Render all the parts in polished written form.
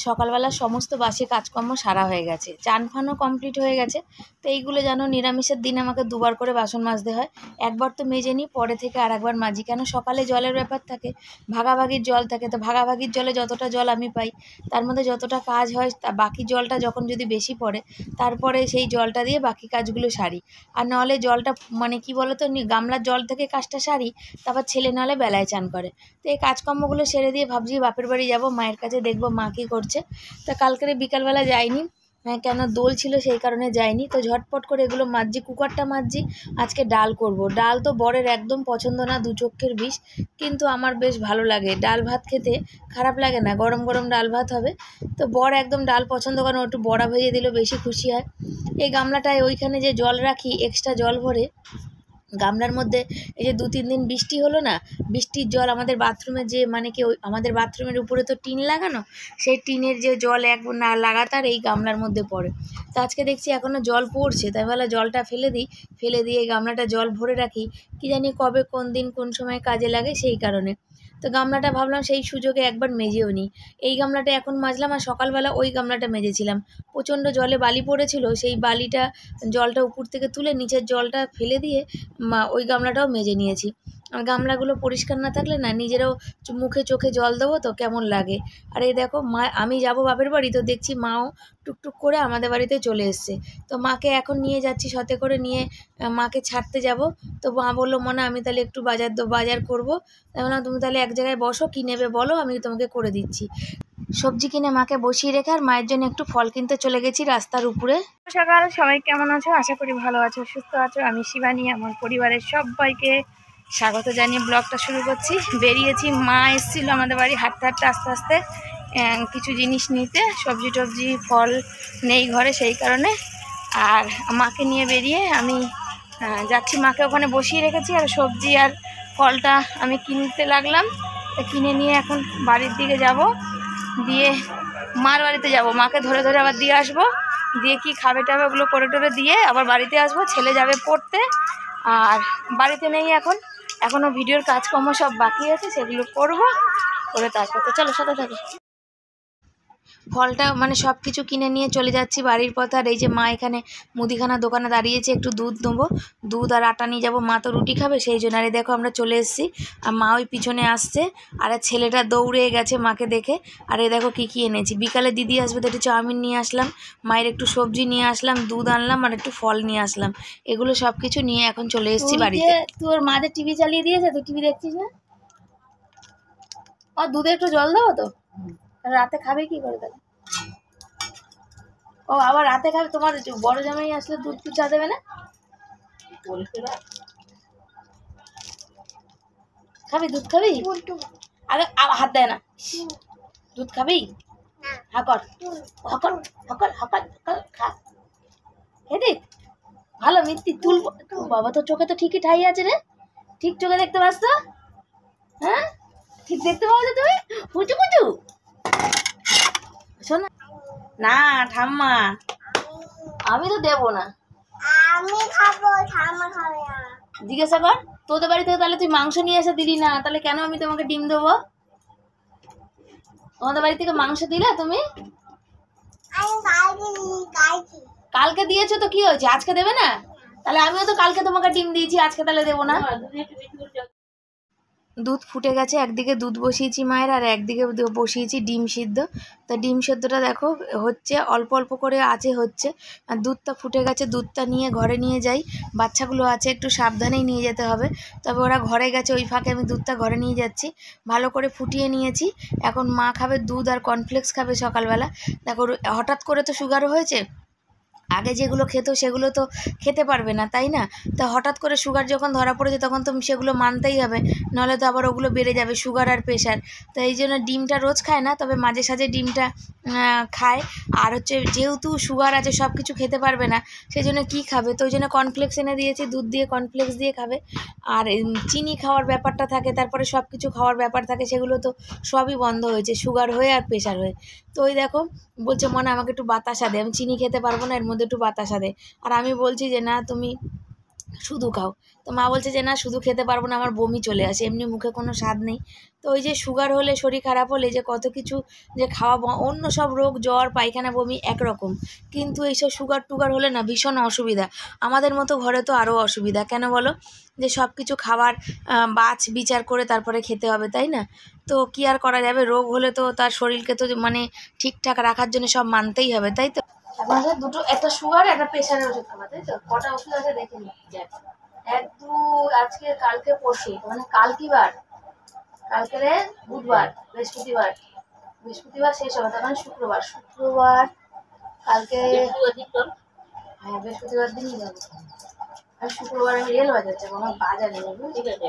সকালবেলা সমস্ত বাসি কাজকর্ম সারা হয়ে গেছে, চান ফানও কমপ্লিট হয়ে গেছে। তো এইগুলো জানো নিরামিষের দিন আমাকে দুবার করে বাসন মাজতে হয়। একবার তো মেজে নিই, পরে থেকে আর একবার মাজি, কেন সকালে জলের ব্যাপার থাকে, ভাগাভাগির জল থাকে। তো ভাগাভাগির জলে যতটা জল আমি পাই তার মধ্যে যতটা কাজ হয়, তা বাকি জলটা যখন যদি বেশি পড়ে তারপরে সেই জলটা দিয়ে বাকি কাজগুলো সারি। আর নাহলে জলটা মানে কি বলো তো, গামলার জল থেকে কাজটা সারি, তারপর ছেলে নাহলে বেলায় চান করে। তো এই কাজকর্মগুলো সেরে দিয়ে ভাবছি বাপের বাড়ি যাব, মায়ের কাছে দেখবো মা কী করছে। তা কালকের বিকালবেলা যাইনি, কেন দোল ছিল সেই কারণে যাইনি। তো ঝটপট করে এগুলো মাজছি, কুকারটা মাজছি। আজকে ডাল করব। ডাল তো বরের একদম পছন্দ না, দু চক্ষের বিষ, কিন্তু আমার বেশ ভালো লাগে ডাল ভাত খেতে, খারাপ লাগে না, গরম গরম ডাল ভাত হবে। তো বর একদম ডাল পছন্দ করেন, একটু বড়া ভেজে দিলে বেশি খুশি হয়। এই গামলাটায় ওইখানে যে জল রাখি এক্সট্রা জল ভরে গামলার মধ্যে, এই যে 2-3 দিন বৃষ্টি হলো না, বৃষ্টির জল আমাদের বাথরুমে যে মানে কি আমাদের বাথরুমের উপরে তো টিন লাগানো, সেই টিনের যে জল এক না লাগাতার এই গামলার মধ্যে পড়ে। তো আজকে দেখছি এখনও জল পড়ছে, তাই বলে জলটা ফেলে দিই, ফেলে দিয়ে এই গামলাটা জল ভরে রাখি, কি জানি কবে কোন দিন কোন সময় কাজে লাগে সেই কারণে। তো গামলাটা ভাবলাম সেই সুযোগে একবার মেজেও নিই। এই গামলাটা এখন মাজলাম, আর সকালবেলা ওই গামলাটা মেজেছিলাম। প্রচণ্ড জলে বালি পড়েছিল, সেই বালিটা জলটা উপর থেকে তুলে নিচের জলটা ফেলে দিয়ে ওই গামলাটাও মেজে নিয়েছি। আর গামলাগুলো পরিষ্কার না থাকলে না নিজেরও মুখে চোখে জল দেবো তো কেমন লাগে। আর এই দেখো মা, আমি যাব বাপের বাড়ি, তো দেখছি মাও টুকটুক করে আমাদের বাড়িতে চলে এসছে। তো মাকে এখন নিয়ে যাচ্ছি, সাথে করে নিয়ে মাকে ছাড়তে যাব। তো মা বললো মনে আমি তাহলে একটু বাজার করবো। তাই বললাম তুমি তাহলে এক জায়গায় বসো, কী নেবে বলো, আমি তোমাকে করে দিচ্ছি। সবজি কিনে মাকে বসিয়ে রেখে আর মায়ের জন্য একটু ফল কিনতে চলে গেছি রাস্তার উপরে। সকাল সবাই কেমন আছো? আশা করি ভালো আছো, সুস্থ আছো। আমি শিবানী, আমার পরিবারের সবাইকে স্বাগত জানিয়ে ব্লগটা শুরু করছি। বেরিয়েছি, মা এসেছিলো আমাদের বাড়ি হাঁটতে হাঁটতে আস্তে আস্তে কিছু জিনিস নিতে, সবজি টবজি ফল নেই ঘরে সেই কারণে। আর মাকে নিয়ে বেরিয়ে আমি যাচ্ছি, মাকে ওখানে বসিয়ে রেখেছি আর সবজি আর ফলটা আমি কিনতে লাগলাম। তো কিনে নিয়ে এখন বাড়ির দিকে যাব, দিয়ে মার বাড়িতে যাব, মাকে ধরে ধরে আবার দিয়ে আসবো, দিয়ে কি খাবে টাবে ওগুলো করে টোরে দিয়ে আবার বাড়িতে আসবো। ছেলে যাবে পড়তে, আর বাড়িতে নেই এখন, এখনও ভিডিওর কাজকর্ম সব বাকি আছে, সেগুলো করবো, করে তারপর তো চলো সাথে থাকো। ফলটা মানে সব কিছু কিনে নিয়ে চলে যাচ্ছি বাড়ির পথে। আর এই যে মা এখানে মুদিখানা দোকানে দাঁড়িয়েছে, একটু দুধ নেবো, দুধ আর আটা নিয়ে যাবো, মা তো রুটি খাবে সেই জন্য। আর দেখো আমরা চলে এসেছি, আর মা ওই পিছনে আসছে, আর ছেলেটা দৌড়ে গেছে মাকে দেখে। আর এই দেখো কী কী এনেছি, বিকালে দিদি আসবে তো একটু চাউমিন নিয়ে আসলাম, মায়ের একটু সবজি নিয়ে আসলাম, দুধ আনলাম আর একটু ফল নিয়ে আসলাম। এগুলো সব কিছু নিয়ে এখন চলে এসেছি বাড়িতে। তোর মাদের টিভি চালিয়ে দিয়েছে, তুই টিভি দেখছিস না? আর দুধে একটু জল দেবো তো, রাতে খাবে কি করে তাহলে? ও আবার রাতে খাবে, তোমার বড় জামাই আসলে দুধ কি চা দেবে না? খাবি দুধ খাবি? আরে হাত দেয় না, দুধ খাবি? হাকর হকর হকর হকর হকর খা, দেখ ভালো মিত্তি তুলবো। বাবা তো চোখে তো ঠিকই ঠাই আছে রে, ঠিক চোখে দেখতে পাস তো? হ্যাঁ ঠিক দেখতে পাবো তুমি, ফুচু ফুচু শোনা না ঠাম্মা, আমি তো দেবো না, আমি খাবো, ঠাম্মা খাবে না। জিজ্ঞাসা কর তোদের বাড়ি থেকে তাহলে তুই মাংস নিয়ে এসে দিলি না, তাহলে কেন আমি তোমাকে ডিম দেবো? তোমাদের বাড়ি থেকে মাংস দিলে তুমি? কালকে দিয়েছো তো কি হয়েছে, আজকে দেবে না? তাহলে আমিও তো কালকে তোমাকে ডিম দিয়েছি, আজকে তাহলে দেবো না? দুধ ফুটে গেছে, একদিকে দুধ বসিয়েছি মায়ের, আর একদিকে বসিয়েছি ডিম সিদ্ধ। তা ডিম সিদ্ধটা দেখো হচ্ছে, অল্প অল্প করে আছে হচ্ছে, আর দুধটা ফুটে গেছে। দুধটা নিয়ে ঘরে নিয়ে যাই, বাচ্চাগুলো আছে একটু সাবধানেই নিয়ে যেতে হবে। তবে ওরা ঘরে গেছে, ওই ফাঁকে আমি দুধটা ঘরে নিয়ে যাচ্ছি। ভালো করে ফুটিয়ে নিয়েছি, এখন মা খাবে দুধ আর কর্নফ্লেক্স খাবে সকালবেলা। দেখো হঠাৎ করে তো সুগারও হয়েছে, আগে যেগুলো খেত সেগুলো তো খেতে পারবে না, তাই না? তা হঠাৎ করে সুগার যখন ধরা পড়েছে তখন তো সেগুলো মানতেই হবে, নাহলে তো আবার ওগুলো বেড়ে যাবে সুগার আর প্রেশার। তো এই জন্য ডিমটা রোজ খায় না, তবে মাঝে সাঝে ডিমটা খায়। আর হচ্ছে যেহেতু সুগার আছে সব কিছু খেতে পারবে না, সেই জন্য কী খাবে, তো ওই জন্য কর্নফ্লেক্স এনে দিয়েছি, দুধ দিয়ে কর্নফ্লেক্স দিয়ে খাবে। আর চিনি খাওয়ার ব্যাপারটা থাকে, তারপরে সব কিছু খাওয়ার ব্যাপার থাকে, সেগুলো তো সবই বন্ধ হয়েছে সুগার হয়ে আর প্রেশার হয়ে। তো ওই দেখো বলছে মনে আমাকে একটু বাতাসা দে, আমি চিনি খেতে পারবো না, এর মধ্যে একটু বাতাসা দে। আর আমি বলছি যে না তুমি শুধু খাও। তো মা বলছে যে না শুধু খেতে পারবো না, আমার বমি চলে আসে, এমনি মুখে কোনো স্বাদ নেই। তো ওই যে সুগার হলে, শরীর খারাপ হলে যে কত কিছু যে খাওয়া, অন্য সব রোগ জ্বর পায়খানা বমি একরকম, কিন্তু এইসব সুগার টুগার হলে না ভীষণ অসুবিধা। আমাদের মতো ঘরে তো আরও অসুবিধা, কেন বলো? যে সব কিছু খাবার বাছ বিচার করে তারপরে খেতে হবে, তাই না? তো কী আর করা যাবে, রোগ হলে তো তার শরীরকে তো মানে ঠিকঠাক রাখার জন্য সব মানতেই হবে, তাই তো? এখন আছে দুটো, একটা সুগার একটা প্রেশারের ওষুধ খাওয়া, তাই তো? কটা ওষুধ আছে দেখে নি। এক দু, আজকে কালকে পরশু, মানে কাল কি বার? কালকে রে বুধবার, বৃহস্পতিবার, বৃহস্পতিবার শেষ হবে, তার মানে শুক্রবার, শুক্রবার কালকে, হ্যাঁ বৃহস্পতিবার দিনই যাবো। আর শুক্রবার আমি রেল বাজাচ্ছে, আমার বাজার নেই, ঠিক আছে?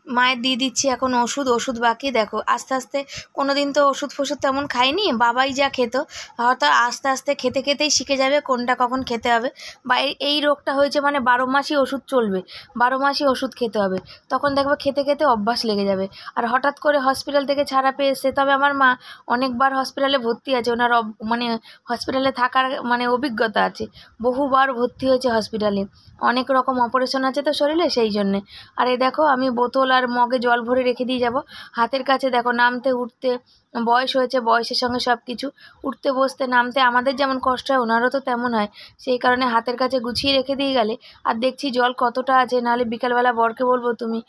মায়ের দিয়ে দিচ্ছি এখন ওষুধ, ওষুধ বাকি। দেখো আস্তে আস্তে, কোনো দিন তো ওষুধ ফষুধ তেমন খাইনি, বাবাই যা খেত, হয়তো আস্তে আস্তে খেতে খেতেই শিখে যাবে কোনটা কখন খেতে হবে। বা এই রোগটা হয়েছে মানে 12 মাসই ওষুধ চলবে, 12 মাসই ওষুধ খেতে হবে, তখন দেখবে খেতে খেতে অভ্যাস লেগে যাবে। আর হঠাৎ করে হসপিটাল থেকে ছাড়া পেয়ে এসছে, তবে আমার মা অনেকবার হসপিটালে ভর্তি আছে, ওনার মানে হসপিটালে থাকার মানে অভিজ্ঞতা আছে, বহুবার ভর্তি হয়েছে হসপিটালে, অনেক রকম অপারেশন আছে তো শরীরে, সেই জন্যে। আর এই দেখো আমি বোতল আর মগে জল ভরে রেখে দিয়ে যাব হাতের কাছে। দেখো নামতে উঠতে বয়স হয়েছে, বয়সের সঙ্গে সব কিছু, উঠতে বসতে নামতে আমাদের যেমন কষ্ট হয় ওনারও তো তেমন হয়, সেই কারণে হাতের কাছে গুছিয়ে রেখে দিয়ে গেলে। আর দেখছি জল কতটা আছে, নাহলে বিকালবেলা বরকে বলবো তুমি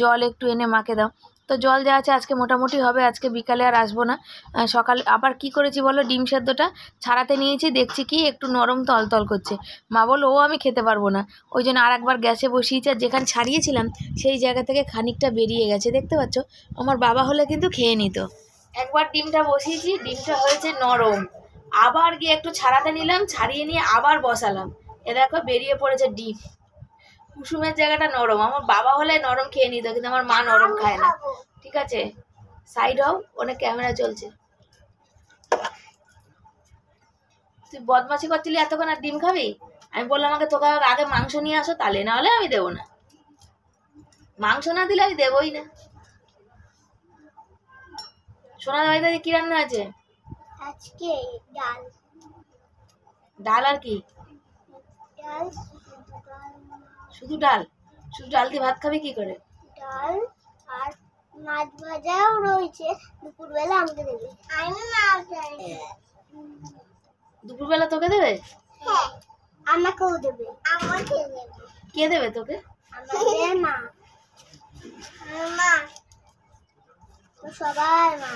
জল একটু এনে মাকে দাও। তো জল যা আছে আজকে মোটামুটি হবে, আজকে বিকালে আর আসবো না। সকালে আবার কি করেছি বলো, ডিম সেদ্ধটা ছাড়াতে নিয়েছি, দেখছি কি একটু নরম তলতল করছে, মা বললো ও আমি খেতে পারবো না, ওই জন্য আর একবার গ্যাসে বসিয়েছি, আর যেখানে ছাড়িয়েছিলাম সেই জায়গা থেকে খানিকটা বেরিয়ে গেছে, দেখতে পাচ্ছ? আমার বাবা হলে কিন্তু খেয়ে নিত। একবার ডিমটা বসিয়েছি, ডিমটা হয়েছে নরম, আবার গিয়ে একটু ছাড়াতে নিলাম, ছাড়িয়ে নিয়ে আবার বসালাম, এ দেখো বেরিয়ে পড়েছে ডিম। কুসুমের জায়গাটা নরম, আমার বাবা হলে নরম খেয়ে নিত, কিন্তু আমার মা নরম খায় না। ঠিক আছে, সাইড হও, অনেক ক্যামেরা চলছে। তুই বদমাশি করছিলি এতক্ষণ, আর ডিম খাবি? আমি বললাম আমাকে তোকে আগে মাংস নিয়ে আসো, তাহলে, না হলে আমি দেবো না, মাংস না দিলে আমি দেবই না। সোনার বাড়িতে কি রান্না আছে আজকে? ডাল। ডাল আর কি? ডাল, শুধু ডাল? শুধু ডাল দিয়ে ভাত খাবি কি করে? ডাল আর মাছ ভাজাও রয়েছে, দুপুরবেলা আমাকে দেবে। আমি মাছ চাই। দুপুরবেলা তোকে দেবে? হ্যাঁ, আমাকেও দেবে। আমাকে দেবে। কে দেবে তোকে? আমাদের মা। মা তো সবার মা,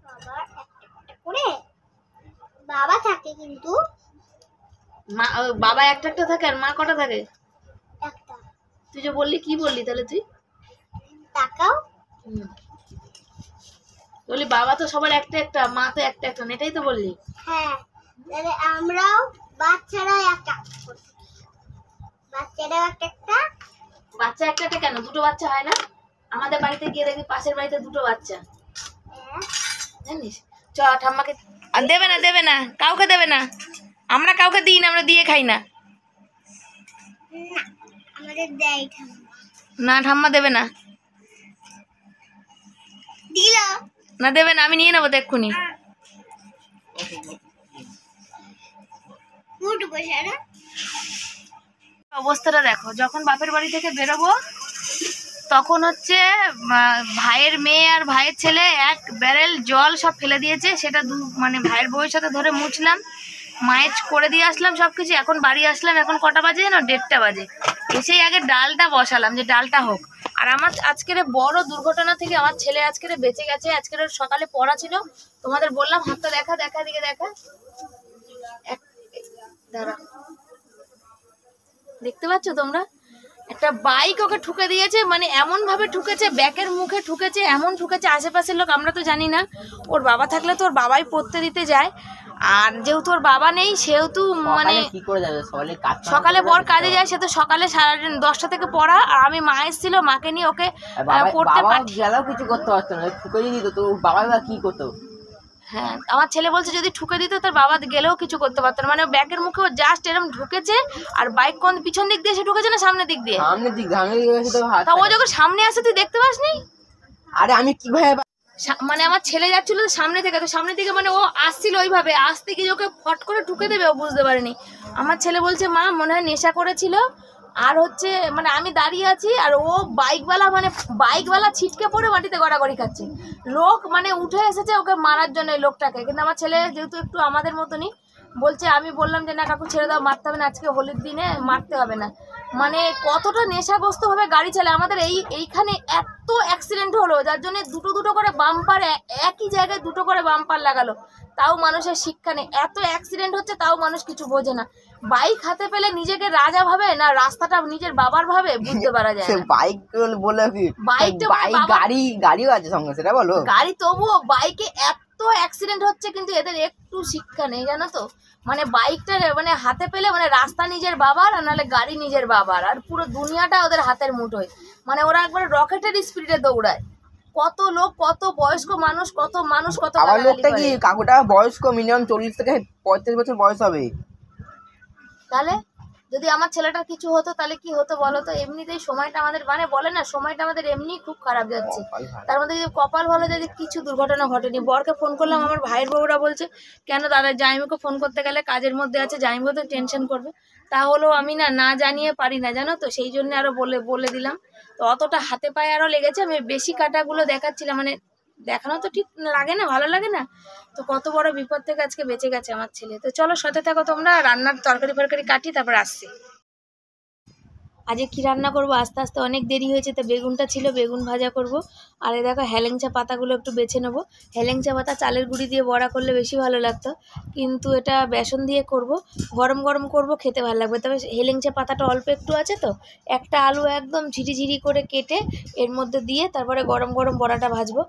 সবার একটা করে বাবা থাকে, কিন্তু মা, বাবা একটা একটা থাকে, আর মা কটা থাকে? একটা। তুই যে বললি, কি বললি তাহলে তুই? টাকাও। বললি বাবা তো সবার একটা একটা, মা তো একটা একটা, এটাই তো বললি? হ্যাঁ, তাহলে আমরাও বাচ্চারা একটা করে থাকি। বাচ্চারাও একটা একটা। বাচ্চা একটা একটা কেন? দুটো বাচ্চা হয় না? আমাদের বাড়িতে গিয়ে দেখি পাশের বাড়িতে দুটো বাচ্চা, জানিস? চ ঠাম্মাকে। আর দেবে না, দেবে না, কাউকে দেবে না, আমরা কাউকে দিই না, আমরা দিয়ে খাই না। না, আমাদের দেয় ঠাম্মা। না, ঠাম্মা দেবে না। দিল না, দেবে না, আমি নিয়ে নেবো তো এক্ষুনি। অবস্থাটা দেখো, যখন বাপের বাড়ি থেকে বেরোবো তখন হচ্ছে ভাইয়ের মেয়ে আর ভাইয়ের ছেলে এক ব্যারেল জল সব ফেলে দিয়েছে, সেটা মানে ভাইয়ের বউয়ের সাথে ধরে মুছলাম, মায়ের করে দিয়ে আসলাম সব কিছু। এখন বাড়ি আসলাম, এখন কটা বাজে জানো? 1:30 বাজে। এসেই আগে ডালটা বসালাম, যে ডালটা হোক। আর আমার আজকের বড় দুর্ঘটনা থেকে আমার ছেলে আজকের বেঁচে গেছে। আজকের সকালে পড়া ছিল, তোমাদের বললাম হাতটা দেখা, দেখা দিকে দেখা, দাঁড়া, দেখতে পাচ্ছ তোমরা? একটা বাইক ওকে ঠুকে দিয়েছে, মানে এমন ভাবে ঠুকেছে, ব্যাকের মুখে ঠুকেছে, এমন ঠুকেছে, আশেপাশের লোক, আমরা তো জানি না, ওর বাবা থাকলে তো ওর বাবাই পড়তে দিতে যায়, আর যেহেতু ওর বাবা নেই সেহেতু মানে কি করে যাবে, সকালে বর কাজে যায়, সে তো সকালে 10:30 থেকে পড়া, আর আমি মা এসেছিল, মাকে নিয়ে ওকে পড়তে গেলেও কিছু করতে পারতো না, ঠুকে দিত তো বাবা বা কি করতো? হ্যাঁ, আমার ছেলে বলছে যদি ঠুকে দিত তার বাবা গেলেও কিছু করতে পারতো না, মানে ব্যাকের মুখে ও জাস্ট এরকম ঢুকেছে। আর বাইক কোন পিছন দিক দিয়ে সে ঢুকেছে না সামনের দিক দিয়ে? সামনের দিক, সামনের দিকে তো হাত। তা ও যখন সামনে আসে তুই দেখতে পাসনি? আরে আমি কিভাবে মানে আমার ছেলে যাচ্ছিল তো সামনে থেকে, তো সামনে থেকে মানে ও আসছিল ওইভাবে, আসতে গিয়ে ওকে ফট করে ঠুকে দেবে, ও বুঝতে পারেনি। আমার ছেলে বলছে মা মনে হয় নেশা করেছিল, আর হচ্ছে মানে আমি দাঁড়িয়ে আছি আর ও বাইকওয়ালা ছিটকে পড়ে মাটিতে গড়াগড়ি খাচ্ছে, লোক মানে উঠে এসেছে ওকে মারার জন্য এই লোকটাকে। কিন্তু আমার ছেলে যেহেতু একটু আমাদের মতনই বলছে, আমি বললাম যে না কাকু ছেড়ে দাও, মারতে হবে না, আজকে হোলির দিনে মারতে হবে না। মানে কতটা নেশাগ্রস্ত ভাবে গাড়ি চালায়। আমাদের এইখানে এত অ্যাক্সিডেন্ট হলো, যার জন্য দুটো করে বাম্পার, একই জায়গায় দুটো করে বাম্পার লাগালো, তাও মানুষের শিক্ষা নেই। এত অ্যাক্সিডেন্ট হচ্ছে তাও মানুষ কিছু বোঝে না। বাইক হাতে পেলে নিজেকে রাজা ভাবে না রাস্তাটা নিজের বাবার ভাবে, বুঝতে পারা যায় না। বাইক বলে কি, বাইক গাড়িও আছে সঙ্গে, সেটা বলো। গাড়ি তবুও, বাইকে এত অ্যাক্সিডেন্ট হচ্ছে, কিন্তু এদের একটু শিক্ষা নেই জানো তো। মানে বাইকটা মানে হাতে পেলে মানে রাস্তা নিজের বাবার, আর নাহলে গাড়ি নিজের বাবার, আর পুরো দুনিয়াটা ওদের হাতের মুঠোয়। মানে ওরা একবারে রকেটের স্পিডে দৌড়ায়। কত লোক, কত বয়স্ক মানুষ, কত আমার লোকটা কি কাকুটা বয়স্ক, মিনিমাম 40 থেকে 35 বছর বয়স হবে। তাহলে যদি আমার ছেলেটার কিছু হতো তাহলে কি হতো বলো তো? এমনিতেই সময়টা আমাদের মানে বলে না, সময়টা আমাদের এমনি খুব খারাপ যাচ্ছে, তার মধ্যে যদি কপাল ভালো যদি কিছু দুর্ঘটনা ঘটেনি। বরকে ফোন করলাম, আমার ভাইয়ের বউরা বলছে কেন দাদা জামাইকে ফোন করতে গেলে কাজের মধ্যে আছে, জামাইবু তো টেনশন করবে। তাহলেও আমি না জানিয়ে পারি না জানো তো, সেই জন্য আরো বলে দিলাম। তো অতটা হাতে পায়ে আরো লেগেছে, আমি বেশি কাটাগুলো দেখাচ্ছিলাম, মানে দেখানো তো ঠিক লাগে না, ভালো লাগে না। তো কত বড় বিপদ থেকে আজকে বেঁচে গেছে আমার ছেলে। তো চলো সাথে থাকো তোমরা, রান্নার তরকারি কাটি তারপর আসছি। আজকে কি রান্না করব, আস্তে আস্তে অনেক দেরি হয়েছে, তো বেগুনটা ছিল, বেগুন ভাজা করব। আর এই দেখো হেলেঞ্চা পাতাগুলো একটু বেছে নেবো। হেলেঞ্চা পাতা চালের গুঁড়ি দিয়ে বড়া করলে বেশি ভালো লাগতো, কিন্তু এটা বেসন দিয়ে করব, গরম গরম করব, খেতে ভালো লাগবে। তবে হেলেঞ্চা পাতাটা অল্প একটু আছে, তো একটা আলু একদম ঝিরিঝিরি করে কেটে এর মধ্যে দিয়ে তারপরে গরম গরম বড়াটা ভাজবো।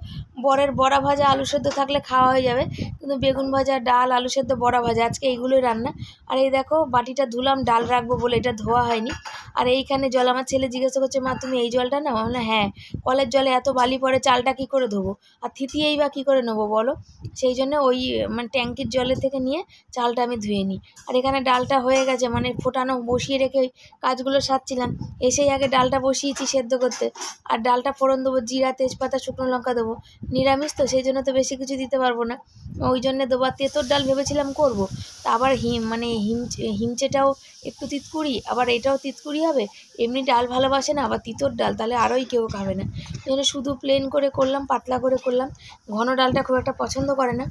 বড়া ভাজা আলু সেদ্ধ থাকলে খাওয়া হয়ে যাবে, কিন্তু বেগুন ভাজা, ডাল, আলু সেদ্ধ, বড়া ভাজা, আজকে এইগুলোই রান্না। আর এই দেখো বাটিটা ধুলাম ডাল রাখবো বলে, এটা ধোয়া হয়নি। আর এইখানে জল, আমার ছেলে জিজ্ঞাসা করছে মা তুমি এই জলটা নাও, না হ্যাঁ, কলের জলে এত বালি পড়ে, চালটা কি করে ধোবো, আর থিতিয়েই বা কী করে নেবো বলো। সেই জন্য ওই মানে ট্যাঙ্কির জলের থেকে নিয়ে চালটা আমি ধুয়ে নিই। আর এখানে ডালটা হয়ে গেছে, মানে ফোটানো বসিয়ে রেখে ওই কাজগুলো সারছিলাম, এসেই আগে ডালটা বসিয়েছি সেদ্ধ করতে। আর ডালটা ফোড়ন দেবো, জিরা, তেজপাতা, শুকনো লঙ্কা দেবো, নিরামিষ তো সেই জন্য তো বেশি কিছু দিতে পারবো না, ওই জন্যে দেবো। আর তেঁতোর ডাল ভেবেছিলাম করবো, তা আবার হিমচেটাও একটু তিতকুড়ি, আবার এটাও তিতকুড়ি হবে, এমনি ডাল ভালোবাসে না, আবার তিতোর ডাল, তাহলে আরোই কেউ খাবে না। এই জন্য শুধু প্লেন করে করলাম, পাতলা করে করলাম, ঘন ডালটা খুব একটা পছন্দ করে না।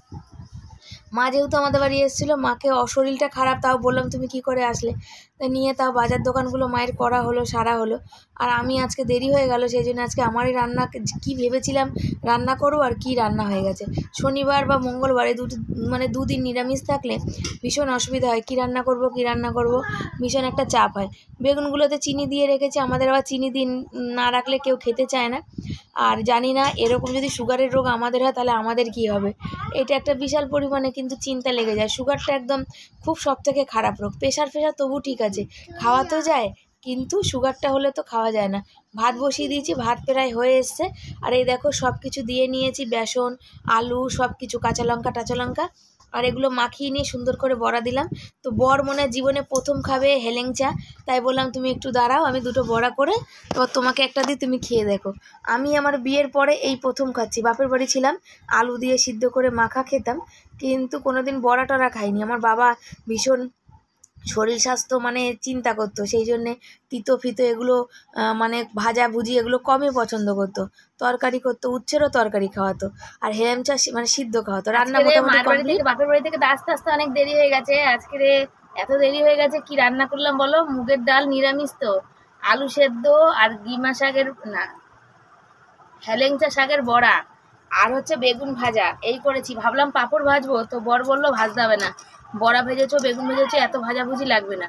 মা যেহেতু আমাদের বাড়ি এসেছিলো, মাকে অশরীরটা খারাপ, তাও বললাম তুমি কি করে আসলে, তা নিয়ে তাও বাজার দোকানগুলো মায়ের করা হলো, সারা হলো। আর আমি আজকে দেরি হয়ে গেল, সেই জন্য আজকে আমারই রান্না, কি ভেবেছিলাম রান্না করবো আর কি রান্না হয়ে গেছে। শনিবার বা মঙ্গলবার এই দুদিন নিরামিষ থাকলে ভীষণ অসুবিধা হয়, কি রান্না করব ভীষণ একটা চাপ হয়। বেগুনগুলোতে চিনি দিয়ে রেখেছি, আমাদের আবার চিনি দিয়ে না রাখলে কেউ খেতে চায় না। আর জানি না এরকম যদি সুগারের রোগ আমাদের হয় তাহলে আমাদের কি হবে, এটা একটা বিশাল পরিমাণে কিন্তু চিন্তা লেগে যায়। সুগারটা একদম খুব সবথেকে খারাপ রোগ। প্রেশার তবু ঠিক আছে, খাওয়া তো যায়, কিন্তু সুগারটা হলে তো খাওয়া যায় না। ভাত বসিয়ে দিয়েছি, ভাত প্রায় হয়ে এসছে। আর এই দেখো সব কিছু দিয়ে নিয়েছি, বেসন, আলু, সব কিছু, কাঁচা লঙ্কা, আর এগুলো মাখিয়ে নিয়ে সুন্দর করে বড়া দিলাম। তো বর মনে হয় জীবনে প্রথম খাবে হেলেঞ্চা, তাই বললাম তুমি একটু দাঁড়াও, আমি দুটো বড়া করে এবার তোমাকে একটা দিই, তুমি খেয়ে দেখো। আমি আমার বিয়ের পরে এই প্রথম খাচ্ছি, বাপের বাড়ি ছিলাম আলু দিয়ে সিদ্ধ করে মাখা খেতাম, কিন্তু কোনোদিন বড়া টড়া খাইনি। আমার বাবা ভীষণ শরীর স্বাস্থ্য মানে চিন্তা করতো, সেই জন্যে তিতো ফিতো এগুলো মানে ভাজা ভুজি এগুলো কমই পছন্দ করতো। তরকারি করতো, উচ্ছেরও তরকারি খাওয়াতো, আর হেলেঞ্চা মানে সিদ্ধ খাওয়াতো। রান্না মোটামুটি কমপ্লিট। বাপের বাড়ি থেকে আস্তে আস্তে অনেক দেরি হয়ে গেছে আজকে, এত দেরি হয়ে গেছে, কি রান্না করলাম বলো? মুগের ডাল, নিরামিষ তো, আলু সেদ্ধ, আর গিমা শাকের না হেলেঞ্চা শাকের বড়া, আর হচ্ছে বেগুন ভাজা, এই করেছি। ভাবলাম পাঁপড় ভাজবো, তো বর বললো ভাজতে হবে না, বড়া ভেজেছো, বেগুন ভেজেছো, এত ভাজাভুজি লাগবে না।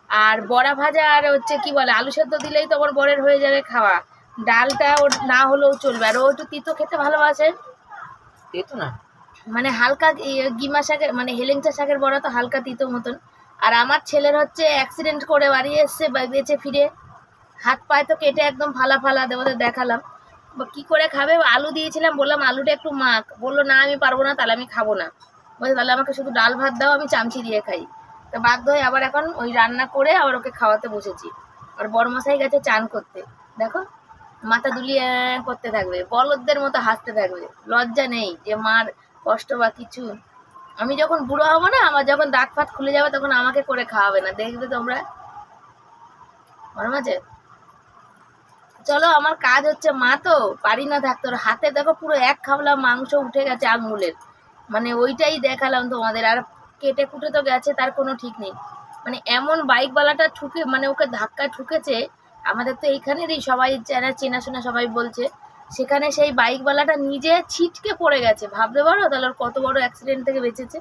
আর বড়া ভাজা আর হচ্ছে কি বলে আলু সেদ্ধ দিলেই তো আমার বরের হয়ে যাবে খাওয়া। ডালটা ওর না হলেও চলবে, আর ও একটু তিতো খেতে ভালোবাসে, তেতো না মানে হালকা গিমা শাকের মানে হেলেঞ্চা শাকের বড়া তো হালকা তিতো মতন। আর আমার ছেলের হচ্ছে অ্যাক্সিডেন্ট করে বাড়ি এসছে, বেঁচে ফিরে হাত পায়ে তো কেটে একদম ফালা ওদের দেখালাম কি করে খাবে। আলু দিয়েছিলাম, বললাম আলুটা একটু মাখ, বললো না আমি পারবো না, তাহলে আমি খাবো না, বলছে তাহলে আমাকে শুধু ডাল ভাত দাও, আমি চামচি দিয়ে খাই। তো বাধ্য হয়ে আবার এখন ওই রান্না করে আবার ওকে খাওয়াতে বসেছি। আর বড়মশাই গেছে চান করতে, দেখো মাথা দুলিয়ে করতে থাকবে, বলদদের মতো হাসতে থাকবে, লজ্জা নেই যে মার কষ্ট বা কিছু। আমি যখন বুড়ো হবো না, আমার যখন দাঁত ফাত খুলে যাবে, তখন আমাকে করে খাওয়াবে না, দেখবে তোমরা। মনে আছে? চলো, আমার কাজ হচ্ছে মা তো পারি না থাকতে। ওর হাতে দেখো পুরো এক খাবলা মাংস উঠে গেছে আঙুলের, মানে ওইটাই দেখালাম তোমাদের। আর কেটে কুটে তো গেছে, তার কোনো ঠিক নেই। মানে এমন বাইকওয়ালাটা ঠুকে, মানে ওকে ধাক্কা ঠুকেছে। আমাদের তো এইখানেরই সবাই চেনাশোনা সবাই বলছে, সেখানে সেই বাইকওয়ালাটা নিজে ছিটকে পড়ে গেছে। ভাবতে পারো তাহলে ওর কত বড় অ্যাক্সিডেন্ট থেকে বেঁচেছে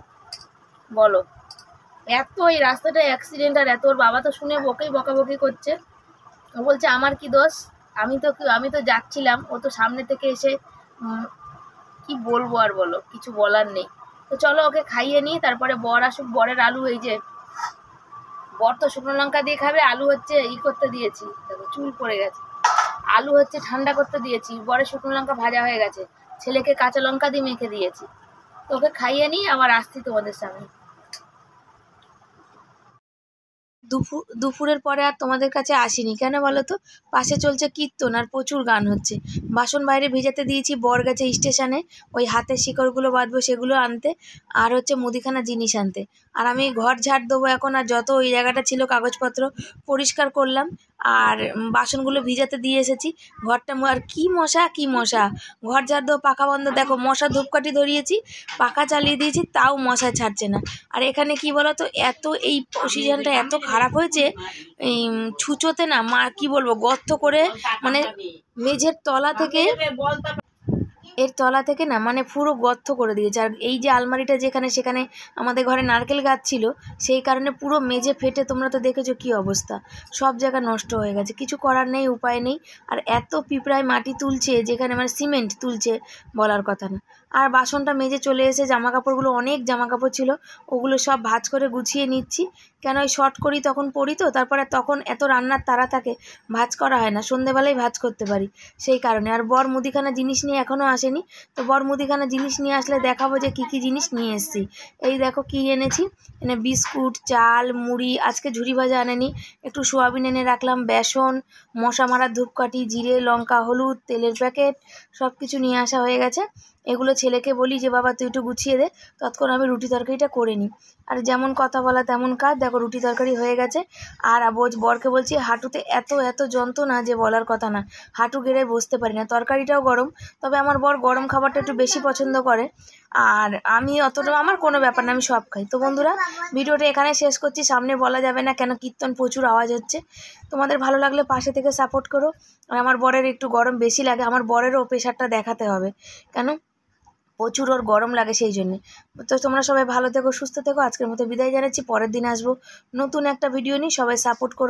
বলো। এত এই রাস্তাটা অ্যাক্সিডেন্ট, আর এত ওর বাবা তো শুনে বকাবকি করছে। ও বলছে আমার কি দোষ, আমি তো যাচ্ছিলাম, ও তো সামনে থেকে এসে কি বলবো আর, বলো কিছু বলার নেই। তো চলো ওকে খাইয়ে নিই, তারপরে বর আসুক। বরের আলু, এই যে বর তো শুকনো লঙ্কা দিয়ে খাবে, আলু হচ্ছে করতে দিয়েছি, দেখো চুল পড়ে গেছে। আলু হচ্ছে ঠান্ডা করতে দিয়েছি, বরের শুকনো লঙ্কা ভাজা হয়ে গেছে, ছেলেকে কাঁচা লঙ্কা দিয়ে মেখে দিয়েছি। তো ওকে খাইয়ে নিই, আবার আসছি তোমাদের সামনে। দুপুরের পরে আর তোমাদের কাছে আসিনি কেন বলো তো, পাশে চলছে কীর্তন আর প্রচুর গান হচ্ছে। বাসন বাইরে ভেজাতে দিয়েছি, বর গেছে স্টেশনে ওই হাতের শিকড়গুলো বাঁধবো সেগুলো আনতে, আর হচ্ছে মুদিখানা জিনিস আনতে। আর আমি ঘর ঝাড় দেবো এখন, আর যত ওই জায়গাটা ছিল কাগজপত্র পরিষ্কার করলাম, আর বাসনগুলো ভিজাতে দিয়ে এসেছি। ঘরটা আর কি মশা, ঘর ঝাড় দেবো পাখা বন্ধ, দেখো মশা ধূপকাঠি ধরিয়েছি, পাখা চালিয়ে দিয়েছি, তাও মশা ছাড়ছে না। আর এখানে কি বলো তো, এত এই সিজনটা এত খারাপ হয়েছে, এই ছুঁচোতে না মা কি বলবো গর্ত করে, মানে মেঝের তলা থেকে এর তলা থেকে না মানে পুরো গর্ত করে দিয়েছে। আর এই যে আলমারিটা যেখানে, সেখানে আমাদের ঘরে নারকেল গাছ ছিল, সেই কারণে পুরো মেঝে ফেটে তোমরা তো দেখেছো কী অবস্থা, সব জায়গা নষ্ট হয়ে গেছে। কিছু করার নেই, উপায় নেই। আর এত পিঁপড়ায় মাটি তুলছে, যেখানে মানে সিমেন্ট তুলছে বলার কথা না। আর বাসনটা মেজে চলে এসে জামা কাপড়গুলো, অনেক জামা কাপড় ছিল, ওগুলো সব ভাঁজ করে গুছিয়ে নিচ্ছি। কেন ওই শর্ট করি তখন পরি তো, তারপরে তখন এত রান্নার তাড়া থাকে, ভাঁজ করা হয় না, সন্ধেবেলায় ভাঁজ করতে পারি সেই কারণে। আর বর মুদিখানা জিনিস নিয়ে এখনও আসেনি, তো বর মুদিখানা জিনিস নিয়ে আসলে দেখাবো যে কী কী জিনিস নিয়ে এসেছি। এই দেখো কী এনেছি, এনে বিস্কুট, চাল, মুড়ি, আজকে ঝুরি ভাজা আনেনি, একটু সোয়াবিন এনে রাখলাম, বেসন, মশা মারার ধূপকাঠি, জিরে, লঙ্কা, হলুদ, তেলের প্যাকেট, সব কিছু নিয়ে আসা হয়ে গেছে। এগুলো ছেলেকে বলি যে বাবা তুই একটু গুছিয়ে দে, ততক্ষণ আমি রুটি তরকারিটা করে নিই। আর যেমন কথা বলা তেমন কাজ, দেখো রুটি তরকারি হয়ে গেছে। আর বরকে বলছি, হাঁটুতে এত যন্ত্রণা যে বলার কথা না, হাঁটু গেড়ে বসতে পারি না। তরকারিটাও গরম, তবে আমার বর গরম খাবারটা একটু বেশি পছন্দ করে, আর আমি অতটা, আমার কোনো ব্যাপার না, আমি সব খাই। তো বন্ধুরা, ভিডিওটা এখানে শেষ করছি, সামনে বলা যাবে না কেন কীর্তন প্রচুর আওয়াজ হচ্ছে। তোমাদের ভালো লাগলে পাশে থেকে সাপোর্ট করো। আর আমার বরের একটু গরম বেশি লাগে, আমার বরেরও প্রেশারটা দেখাতে হবে, কেন প্রচুর ওর গরম লাগে সেই জন্যে। তো তোমরা সবাই ভালো থেকো, সুস্থ থেকো। আজকের মতো বিদায় জানাচ্ছি, পরের দিন আসবো নতুন একটা ভিডিও নিয়ে, সবাই সাপোর্ট করো।